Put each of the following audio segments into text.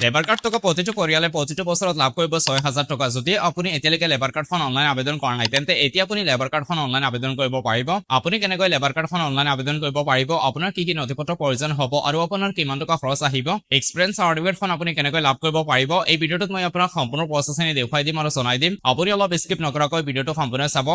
Labour card থকা প্ৰতিটো পৰিয়ালে প্ৰতিটো বছৰত লাভ কৰিব ৬,০০০ টকা। যদি আপুনি এতিয়ালৈকে লেবাৰ কাৰ্ডখন অনলাইন আবেদন কৰা নাই তেন্তে এতিয়া আপুনি লেবাৰ কাৰ্ডখন অনলাইন আবেদন কৰিব পাৰিব। আপুনি কেনেকৈ লেবাৰ কাৰ্ডখন অনলাইন আবেদন কৰিব পাৰিব, আপোনাৰ কি নথিপত্ৰ প্ৰয়োজন হ'ব আৰু আপোনাৰ কিমান টকা খৰচ আহিব, এক্সপিৰিয়েঞ্চ চাৰ্টিফিকেটখন আপুনি কেনেকৈ লাভ কৰিব পাৰিব, এই ভিডিঅ'টোত মই আপোনাক সম্পূৰ্ণ প্ৰচেছখিনি দেখুৱাই দিম আৰু জনাই দিম। আপুনি অলপ স্কিপ নকৰাকৈ ভিডিঅ'টো সম্পূৰ্ণ চাব।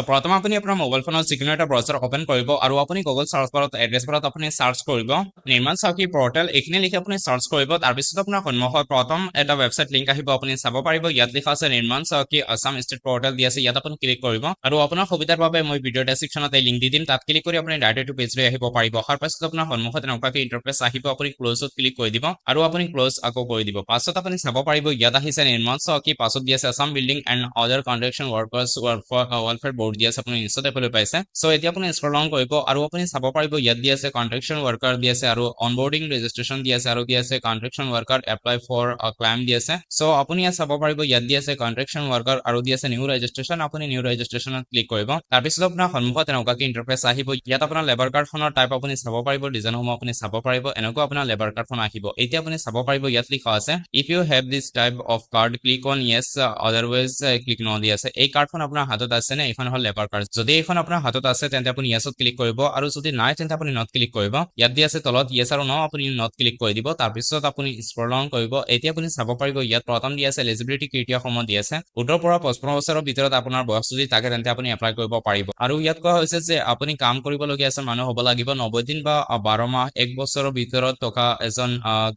প্ৰথমে আপুনি আপোনাৰ মোবাইল ফোনত যিকোনো এটা ব্ৰাউজাৰ ওপেন কৰিব আৰু আপুনি গুগল চাৰ্চ বাৰত এড্ৰেছ বাৰত আপুনি চাৰ্চ কৰিব নিৰ্মাণ চকী পৰ্টেল, এইখিনি লিখি আপুনি চাৰ্চ কৰিব। তাৰপিছত আপোনাৰ সন্মুখত প্ৰথম এটা ৱেবছাইট লিংক আহিব, আপুনি চাব পাৰিব। ইয়াত লিখা আছে নিৰ্মাণ চকী আছাম ষ্টেট পৰ্টেল দি আছে, ইয়াত আপুনি ক্লিক কৰিব আৰু আপোনাৰ সুবিধাৰ বাবে মই ভিডিঅ' ডেছক্ৰিপশ্যনত এই লিংক দি দিম, তাত ক্লিক কৰি আপুনি ডাইৰেক্ট পেজলৈ আহিব পাৰিব। অহাৰ পাছত আপোনাৰ সন্মুখত এনেকুৱাকৈ ইণ্টাৰফেচ আহিব, আপুনি ক্ল'জত ক্লিক কৰি দিব আৰু আপুনি ক্ল'জ আকৌ কৰি দিব। পাছত আপুনি চাব পাৰিব ইয়াত আহিছে নিৰ্মাণ চকী, পাছত দি আছে Assam building and other construction workers welfare board দি আছে, আপুনি নিশ্চয় দেখিবলৈ পাইছে। চ' এতিয়া আপুনি স্ক্ৰল ডাউন কৰিব আৰু আপুনি চাব পাৰিব ইয়াত দি আছে কনষ্ট্ৰাকশ্যন ৱৰ্কাৰ দি আছে আৰু অনবৰ্ডিং ৰেজিষ্ট্ৰেশ্যন দি আছে আৰু দি আছে construction worker apply for claim দি আছে। চ' আপুনি ইয়াত চাব পাৰিব ইয়াত দি আছে কনষ্ট্ৰাকশ্যন ৱৰ্কাৰ আৰু দি আছে নিউ ৰেজিষ্ট্ৰেশ্যন, আপুনি নিউ ৰেজিষ্ট্ৰেশ্যনত ক্লিক কৰিব। তাৰপিছত আপোনাৰ সন্মুখত এনেকুৱাকৈ ইণ্টাৰফেচ আহিব, ইয়াত আপোনাৰ লেবাৰ কাৰ্ডখনৰ টাইপ আপুনি চাব পাৰিব, ডিজাইনসমূহ আপুনি চাব পাৰিব, এনেকুৱা আপোনাৰ লেবাৰ কাৰ্ডখন আহিব। এতিয়া আপুনি চাব পাৰিব ইয়াত লিখা আছে if you have this type of card click on yes otherwise click no দি আছে। এই কাৰ্ডখন আপোনাৰ হাতত আছে নে, এইখন হ'ল লেবাৰ কাৰ্ড। যদি এইখন আপোনাৰ হাতত আছে তেন্তে আপুনি য়েছত ক্লিক কৰিব আৰু যদি নাই তেন্তে আপুনি নট ক্লিক কৰিব। ইয়াত দি আছে তলত য়েছ আৰু ন, আপুনি নট ক্লিক কৰি দিব। তাৰপিছত আপুনি স্ক্ৰল ডাউন কৰিব। এতিয়া আপুনি চাব পাৰিব ইয়াত প্ৰথম দি আছে এলিজিবিলিটি ক্ৰাইটেৰিয়াসমূহ দি আছে ১৮ পৰা ৫৫ বছৰৰ ভিতৰত আপোনাৰ বয়স যদি থাকে তেন্তে আপুনি এপ্লাই কৰিব পাৰিব। আৰু ইয়াত কোৱা হৈছে যে আপুনি কাম কৰিবলগীয়া এজন মানুহ হ'ব লাগিব ৯০ দিন বা ১২ মাহ ১ বছৰৰ ভিতৰত থকা এজন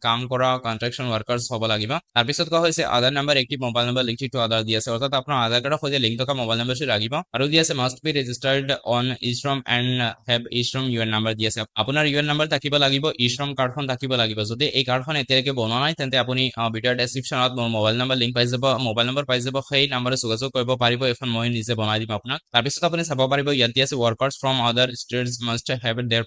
কাম কৰা কনষ্ট্ৰাকশ্যন ৱৰ্কাৰ্ছ হ'ব লাগিব। তাৰপিছত কোৱা হৈছে Aadhaar number active mobile number link to Aadhaar দি আছে, অৰ্থাৎ আপোনাৰ আধাৰ কাৰ্ডৰ সৈতে লিংক থকা মোবাইল নাম্বাৰটো লাগিব আৰু দি আছে must be registered on eShram and have eShram U N number দি আছে, আপোনাৰ ইউ এন নাম্বাৰ থাকিব লাগিব, ই-শ্ৰম কাৰ্ডখন থাকিব লাগিব। যদি এই কাৰ্ডখন এতিয়ালৈকে বনোৱা নাই তেন্তে আপুনি ভিডিঅ'ৰ ডেছক্ৰিপশ্যনত মোৰ মোবাইল নাম্বাৰ লিংক পাই যাব, মোবাইল নাম্বাৰ পাই যাব, সেই নাম্বাৰত যোগাযোগ কৰিব পাৰিব, এইখন মই নিজে বনাই দিম আপোনাক। তাৰপিছত আপুনি চাব পাৰিব ইয়াত দি আছে workers from other states must have their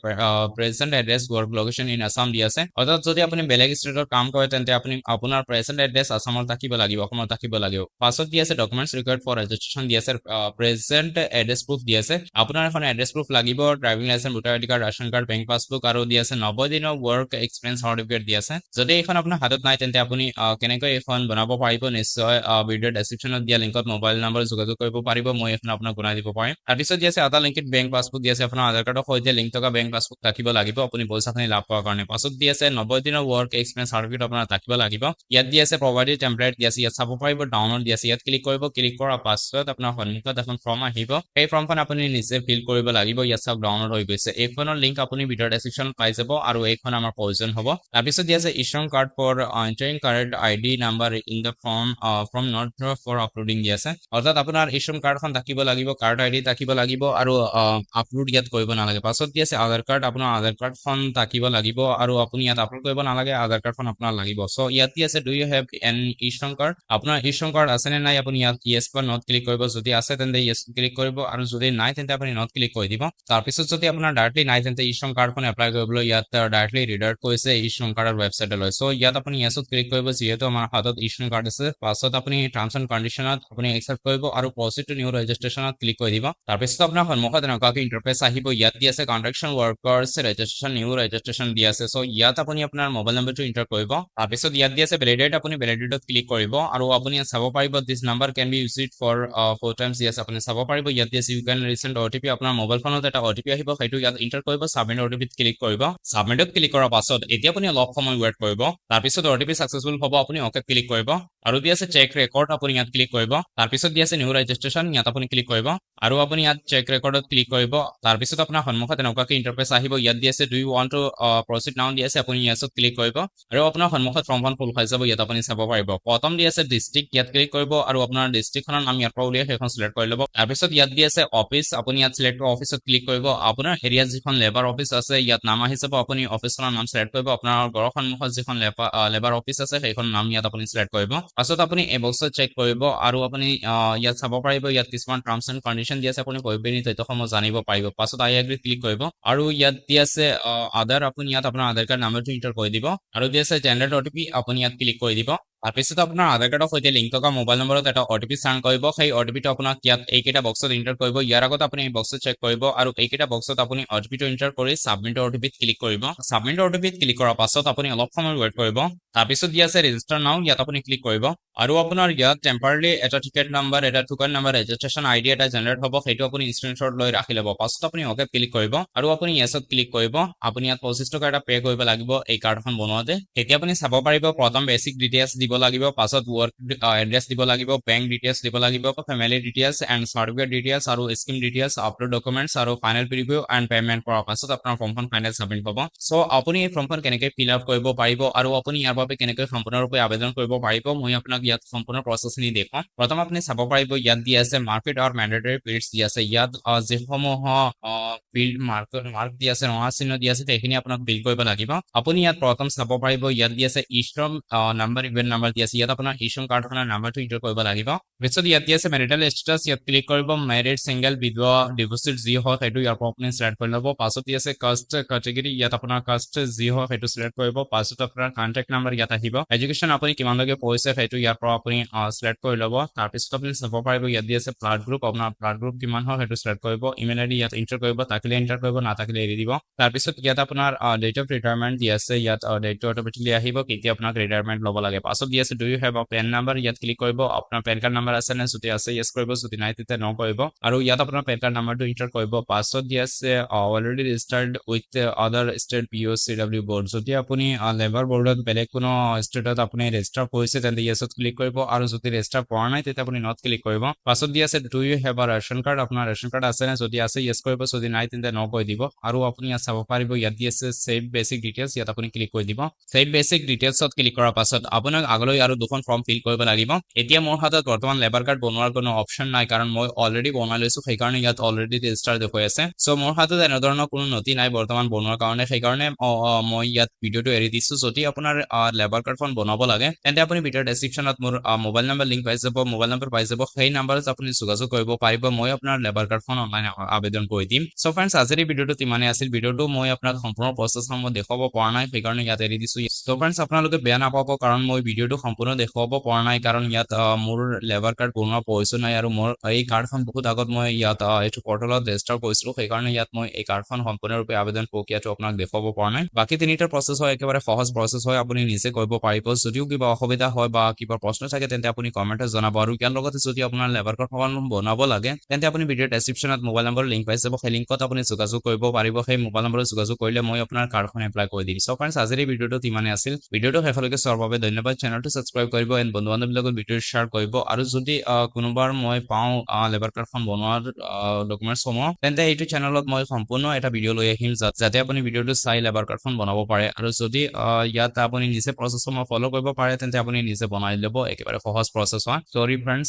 present address work location in Assam দি আছে, অৰ্থাৎ যদি আপুনি বেলেগ ষ্টেটত কাম কৰে তেন্তে আপুনি আপোনাৰ প্ৰেজেণ্ট এড্ৰেছ আছামত থাকিব লাগিব, অসমত থাকিব লাগিব। পাছত দি আছে ডকুমেণ্টছ ৰিকুৱাৰ্ড ফৰ ৰেজিষ্ট্ৰেশ্যন দি আছে, প্ৰেজেণ্ট এড্ৰেছ প্ৰুফ দি আছে, আপোনাৰ এখন এড্ৰেছ প্ৰুফ লাগিব, driving licence, voter ID card, ration card, bank passbook আৰু দি আছে ৯০ দিনৰ ৱৰ্ক এক্সপিৰিয়েঞ্চ চাৰ্টিফিকেট দি আছে। যদি এইখন আপোনাৰ হাতত নাই তেন্তে আপুনি কেনেকৈ এইখন বনাব পাৰিব, নিশ্চয় ভিডিঅ'ৰ ডেছক্ৰিপশ্যনত দিয়া লিংকত মোবাইল নাম্বাৰ যোগাযোগ কৰিব পাৰিব, মই এইখন আপোনাক বনাই দিব পাৰিম। তাৰপিছত দি আছে আধাৰ লিংকড বেংক পাছবুক দি আছে, আপোনাৰ আধাৰ কাৰ্ডৰ সৈতে লিংক থকা বেংক পাছবুক থাকিব লাগিব আপুনি পইচাখিনি লাভ কৰাৰ কাৰণে। পাছত দি আছে ৯০ দিনৰ ৱৰ্ক এক্সপিৰিয়েঞ্চ চাৰ্টিফিকেট আপোনাৰ থাকিব লাগিব। ইয়াত দি আছে প্ৰভাইডেড টেম্পলেট দি আছে, ইয়াত চাব পাৰিব ডাউনলোড দি আছে, ইয়াত ক্লিক কৰিব। ক্লিক কৰাৰ পাছত আপোনাৰ সন্মুখত এখন ফৰ্ম আহিব, সেই ফৰ্মখন আপুনি নিজে ফিল কৰিব লাগিব। ইয়াত চাওক ডাউনলোড হৈ গৈছে, এইখনৰ লিংক আপুনি ভিডিঅ'ৰ ডেছক্ৰিপশ্যনত পাই যাব আৰু এইখন আমাৰ প্ৰয়োজন হ'ব। তাৰপিছত দি আছে eShram card for entering current ID number in the form not for uploading দি আছে, অৰ্থাৎ আপোনাৰ ই-শ্ৰম কাৰ্ডখন থাকিব লাগিব, কাৰ্ড আইডি থাকিব লাগিব আৰু আপলোড ইয়াত কৰিব নালাগে। পাছত দি আছে আধাৰ কাৰ্ড, আপোনাৰ আধাৰ কাৰ্ডখন থাকিব লাগিব আৰু আপুনি ইয়াত আপলোড কৰিব নালাগে, আধাৰ কাৰ্ডখন আপোনাৰ লাগিব। চ' ইয়াত দি আছে do you have an e-Shram card, আপোনাৰ ই-শ্ৰম কাৰ্ড আছে নে নাই, আপুনি ইয়াত য়েছ বা নট ক্লিক কৰিব। যদি আছে তেন্তে য়েছ ক্লিক কৰিব আৰু যদি নাই তেন্তে আপুনি নট ক্লিক কৰি দিব। তাৰপিছত যদি আপোনাৰ ডাইৰেক্টলি নাই তেন্তে ই-শ্ৰম কাৰ্ডখন এপ্লাই কৰিবলৈ ইয়াত ডাইৰেক্টলি ৰিডাইৰেক্ট কৰিছে ই-শ্ৰম কাৰ্ডৰ ৱেবছাইটলৈ। চ' ইয়াত আপুনি য়েছত ক্লিক কৰিব, যিহেতু আমাৰ হাতত ই-শ্ৰম কাৰ্ড আছে। পাছত আপুনি টাৰ্মছ এণ্ড কণ্ডিশ্যনত আপুনি একচেপ্ট কৰিব আৰু প্ৰচিড টু নিউ ৰেজিষ্ট্ৰেশ্যনত ক্লিক কৰি দিব। তাৰপিছত আপোনাৰ সন্মুখত এনেকুৱাকৈ ইণ্টাৰফেচ আহিব, ইয়াত দি আছে construction workers registration new registration দি আছে। চ' ইয়াত আপুনি আপোনাৰ মোবাইল নম্বৰটো এণ্টাৰ কৰিব। তাৰপিছত ইয়াত দি আছে ভেলিডেট, আপুনি ভেলিডেটত ক্লিক কৰিব আৰু আপুনি ইয়াত চাব পাৰিব this number can be used for 4 times দি আছে, আপুনি চাব পাৰিব। ইয়াত দি আছে ইউ কেন ৰিচেণ্ড অ' আপোনাৰ মোবাইল ফোনত এটা অ' আহিব, সেইটো ইয়াত এণ্টাৰ কৰিব, ছাবমিট অ' ক্লিক কৰিব। ছাবমিটত ক্লিক কৰাৰ পাছত এতিয়া আপুনি অলপ সময় ৱেইট কৰিব, তাৰপিছত অ' ছাকচেছফুল হ'ব, আপুনি অ'কে ক্লিক কৰিব আৰু দি আছে চেক ৰেকৰ্ড, আপুনি ইয়াত ক্লিক কৰিব। তাৰপিছত দি আছে নিউ ৰেজিষ্ট্ৰেশ্যন, ইয়াত আপুনি ক্লিক কৰিব আৰু আপুনি ইয়াত চেক ৰেকৰ্ডত ক্লিক কৰিব। তাৰপিছত আপোনাৰ সন্মুখত এনেকুৱাকৈ ইণ্টাৰফেচ আহিব, ইয়াত দি আছে do you want to proceed now দি আছে, আপুনি ইয়াত ক্লিক কৰিব আৰু আপোনাৰ সন্মুখত ফৰ্মখন ফুল খাই যাব। ইয়াত আপুনি চাব পাৰিব প্ৰথম দি আছে ডিষ্ট্ৰিক্ট, ইয়াত ক্লিক কৰিব আৰু আপোনাৰ ডিষ্ট্ৰিক্টখনৰ নাম ইয়াৰ পৰা উলিয়াই সেইখন চিলেক্ট কৰি ল'ব। তাৰপিছত ইয়াত দি আছে অফিচ, আপুনি ইয়াত চিলেক্ট কৰি অফিচত ক্লিক কৰিব। আপোনাৰ এৰিয়াত যিখন লেবাৰ অফিচ আছে ইয়াত নাম আহি যাব, আপুনি অফিচখনৰ নাম চিলেক্ট কৰিব। আপোনাৰ ঘৰৰ সন্মুখত যিখন লেবাৰ অফিচ আছে সেইখন নাম ইয়াত আপুনি চিলেক্ট কৰিব। পাছত আপুনি এই বক্সত চেক কৰিব আৰু আপুনি ইয়াত চাব পাৰিব, ইয়াত কিছুমান টাৰ্মছ এণ্ড কণ্ডিশ্যন দি আছে, আপুনি পঢ়ি পিনি তথ্যসমূহ জানিব পাৰিব। পাছত আই এগ্ৰি ক্লিক কৰিব আৰু ইয়াত দি আছে আধাৰ, আপুনি ইয়াত আপোনাৰ আধাৰ কাৰ্ড নাম্বাৰটো এণ্টাৰ কৰি দিব আৰু দি আছে জেনেৰেট অ' আপুনি ইয়াত ক্লিক কৰি দিব। তাৰপিছত আপোনাৰ আধাৰ কাৰ্ডৰ সৈতে লিংক থকা মোবাইল নম্বৰত এটা অটিপি চাৰ্ন কৰিব সেই অটিপিটো আপোনাক ইয়াত এইকেইটা বক্সত এণ্টাৰ কৰিব ইয়াৰ আগত আপুনি এই বক্সটো চেক কৰিব আৰু এইকেইটা বক্সত আপুনি অটিপিটো এণ্টাৰ কৰি সাবমিটৰ অটিপিত ক্লিক কৰিব সাবমিটৰ অটিপিত ক্লিক কৰাৰ পাছত আপুনি অলপ সময় ৱেইট কৰিব তাৰপিছত দিয়া আছে ৰেজিষ্টাৰ নাও ইয়াত আপুনি ক্লিক কৰিব আৰু আপোনাৰ ইয়াত টেম্পৰাৰী এটা টিকেট নাম্বাৰ এটা টোকন নাম্বাৰ ৰেজিষ্ট্ৰেচন আইডি এটা জেনাৰেট হ'ব সেইটো আপুনি স্ক্ৰীনশ্বট লৈ ৰাখি ল'ব পাছত আপুনি ওকে ক্লিক কৰিব আৰু আপুনি ইয়েছত ক্লিক কৰিব আপুনি ইয়াত 25 টকা এটা পে কৰিব লাগিব এই কাৰ্ডখন বনোৱাতে এতিয়া আপুনি চাব পাৰিব প্ৰথম বেসিক ডিটেইলছ দিব লাগিব পাছত ৱৰ্ক এড্ৰেছ দিব লাগিব বেংক ডিটেইলছ দিব লাগিব family details and certificate details আৰু স্কিম ডিটেইলছ আপলোড ডকুমেণ্টছ আৰু ফাইনেল প্ৰিভিউ এণ্ড পেমেণ্ট কৰাৰ পাছত আপোনাৰ ফৰ্মখন ফাইনেল সাবমিট হ'ব সো আপুনি এই ফৰ্মখন কেনেকৈ ফিল আপ কৰিব পাৰিব আৰু আপুনি ইয়াৰ বাবে কেনেকৈ সম্পূৰ্ণৰূপে আবেদন কৰিব পাৰিব মই আপোনাক ইয়াত সম্পূৰ্ণ প্ৰচেছখিনি দেখুৱাম প্ৰথম আপুনি চাব পাৰিব ইয়াত দিয়া আছে মাৰ্কেট আৰু মেণ্ডেটৰী পিৰিয়ডছ দিয়া আছে ইয়াত যিসমূহ ফিল্ড মাৰ্ক দিয়া আছে ৰঙা চিহ্ন দিয়া আছে সেইখিনি আপোনাক ফিল কৰিব লাগিব আপুনি ইয়াত প্ৰথম চাব পাৰিব ইয়াত দিয়া আছে ইষ্ট্ৰম নাম্বাৰ ইভেন্ট নাম্বাৰ দিয়া আছে ইয়াত আপোনাৰ ইষ্ট্ৰম কাৰ্ডখনৰ নাম্বাৰটো এণ্টাৰ কৰিব লাগিব পিছত ইয়াত দিয়া আছে মেৰিটেল ষ্টেটাছ ইয়াত ক্লিক কৰিব মেৰিড সিংগল বিধৱা ডিভোৰ্চড যি হয় সেইটো ইয়াৰ পৰা আপুনি সিলেক্ট কৰি ল'ব পাছত দিয়া আছে কাষ্ট কেটেগৰী ইয়াত আপোনাৰ কাষ্ট যি হয় সেইটো সিলেক্ট কৰিব পাছত আপোনাৰ কন্টেক্ট নাম্বাৰ ইয়াত আহিব এডুকেশ্যন আপুনি কিমানলৈকে পঢ়িছে সেইটো ইয়াৰ পৰা আপুনি সিলেক্ট কৰি ল'ব তাৰপিছত আপুনি চাব পাৰিব ইয়াত দিয়া আছে ব্লাড গ্ৰুপ আপোনাৰ ব্লাড গ্ৰুপ কিমান হয় সেইটো সিলেক্ট কৰিব ইমেইল আইডি ইয়াত এণ্টাৰ কৰিব থাকিলে এণ্টাৰ কৰিব নাথাকিলে এৰি দিব তাৰপিছত ইয়াত আপোনাৰ ডেট অফ ৰিটায়াৰমেণ্ট দিয়া আছে ইয়াত ডেটটো অট'মেটিকলি আহিব কেতিয়া আপোনাক ৰিটায়াৰমেণ্ট ল'ব লাগে পাছত দিয়া আছে do you have a PAN number ইয়াত ক্লিক কৰিব আপোনাৰ পেন কাৰ্ড নাম্বাৰ আছে নে যদি আছে ইয়েছ কৰিব যদি নাই তেতিয়া ন কৰিব আৰু ইয়াত আপোনাৰ পেন কাৰ্ড নাম্বাৰটো এণ্টাৰ কৰিব পাছত দিয়া আছে অলৰেডি ৰেজিষ্টাৰ্ড উইথ আদাৰ ষ্টেট POCW বৰ্ড যদি আপুনি লেবাৰ বৰ্ডত বেলেগ কোনো ষ্টেটত আপুনি ৰেজিষ্টাৰ কৰিছে তেন্তে ইয়েছত ক্লিক কৰিব আৰু যদি ৰেজিষ্টাৰ কৰা নাই তেতিয়া আপুনি নট ক্লিক কৰিব পাছত দিয়া আছে ডু ইউ হেভ আ ৰেচন কাৰ্ড আপোনাৰ ৰেচন কাৰ্ড আছে নে যদি আছে ইয়েছ কৰিব যদি নাই তেন্তে ন কৈ দিব আৰু আপুনি ইয়াত চাব পাৰিব ইয়াত দি আছে সেভ বেসিক ডিটেইলছ ইয়াত আপুনি ক্লিক কৰি দিব সেভ বেসিক ডিটেইলছত ক্লিক কৰাৰ পাছত আপোনাক আগলৈ আৰু দুখন ফৰ্ম ফিল কৰিব লাগিব এতিয়া মোৰ হাতত বৰ্তমান লেবাৰ কাৰ্ড বনোৱাৰ কোনো অপচন নাই কাৰণ মই অলৰেডি বনাই লৈছো সেইকাৰণে ইয়াত অলৰেডি ৰেজিষ্টাৰ দেখুৱাই আছে সো মোৰ হাতত এনেধৰণৰ কোনো নথি নাই বৰ্তমান বনোৱাৰ কাৰণে সেইকাৰণে মই ইয়াত ভিডিঅ'টো এৰি দিছো যদি আপোনাৰ লেবাৰ কাৰ্ডখন বনাব লাগে তেন্তে আপুনি ভিডিঅ'ৰ ডেসক্ৰিপশ্যনত মোৰ মোবাইল নম্বৰ লিংক পাই যাব মোবাইল নম্বৰ পাই যাব সেই নম্বৰত আপুনি যোগাযোগ কৰিব পাৰিব মই আপোনাৰ লেবাৰ কাৰ্ডখন অনলাইন আবেদন কৰি দিম সো ফ্ৰেণ্ডছ আজিৰ ভিডিঅ'টো ইমানেই আছিল ভিডিঅ'টো মই আপোনাক সম্পূৰ্ণ প্ৰচেছখন মই দেখুৱাব পৰা নাই সেইকাৰণে ইয়াত এৰি দিছো সো ফ্ৰেণ্ডছ আপোনালোকে বেয়া নাপাব কাৰণ মই ভিডিঅ'টো সম্পূৰ্ণ দেখুৱাব পৰা নাই কাৰণ ইয়াত মোৰ লেবাৰ কাৰ্ড বনোৱা পইচা নাই আৰু মোৰ এই কাৰ্ডখন বহুত আগত মই ইয়াত এইটো পৰ্টেলত ৰেজিষ্টাৰ কৰিছিলো সেইকাৰণে ইয়াত মই এই কাৰ্ডখন সম্পূৰ্ণৰূপে আবেদন প্ৰক্ৰিয়াটো আপোনাক দেখুৱাব পৰা নাই বাকী তিনিটা প্ৰচেছ হয় একেবাৰে সহজ প্ৰচেছ হয় আপুনি নিজে কৰিব পাৰিব যদিও কিবা অসুবিধা হয় বা কিবা প্ৰশ্ন থাকে তেন্তে আপুনি কমেণ্টত জনাব আৰু ইয়াৰ লগতে যদি আপোনাৰ লেবাৰ কাৰ্ডখন বনাব লাগে তেন্তে আপুনি ভিডিঅ'ৰ ডেসক্ৰিপশ্যনত মোবাইল নম্বৰ লিংক পাই যাব সেই লিংকত আপুনি যোগাযোগ কৰিব পাৰিব সেই মোবাইল নম্বৰত যোগাযোগ কৰিলে মই আপোনাৰ কাৰ্ডখন এপ্লাই কৰি দিম সো ফ্ৰেণ্ডছ আজিৰ এই ভিডিঅ'টো ইমানেই আছিল ভিডিঅ'টো শেষলৈকে চোৱাৰ বাবে ধন্যবাদ চেনেলটো ছাবস্ক্ৰাইব কৰিব এণ্ড বন্ধু বান্ধৱীৰ লগত ভিডিঅ' শ্বেয়াৰ কৰিব আৰু যদি কোনোবাৰ মই পাওঁ লেবাৰ কাৰ্ডখন বনোৱাৰ ডকুমেণ্টছসমূহ তেন্তে এইটো চেনেলত মই সম্পূৰ্ণ এটা ভিডিঅ' লৈ আহিম যাতে আপুনি ভিডিঅ'টো চাই লেবাৰ কাৰ্ডখন বনাব পাৰে আৰু যদি ইয়াত আপুনি নিজে প্ৰচেছসমূহ ফ'ল' কৰিব পাৰে তেন্তে আপুনি নিজে বনাই ল'ব একেবাৰে সহজ প্ৰচেছ হয় সৰি ফ্ৰেণ্ডছ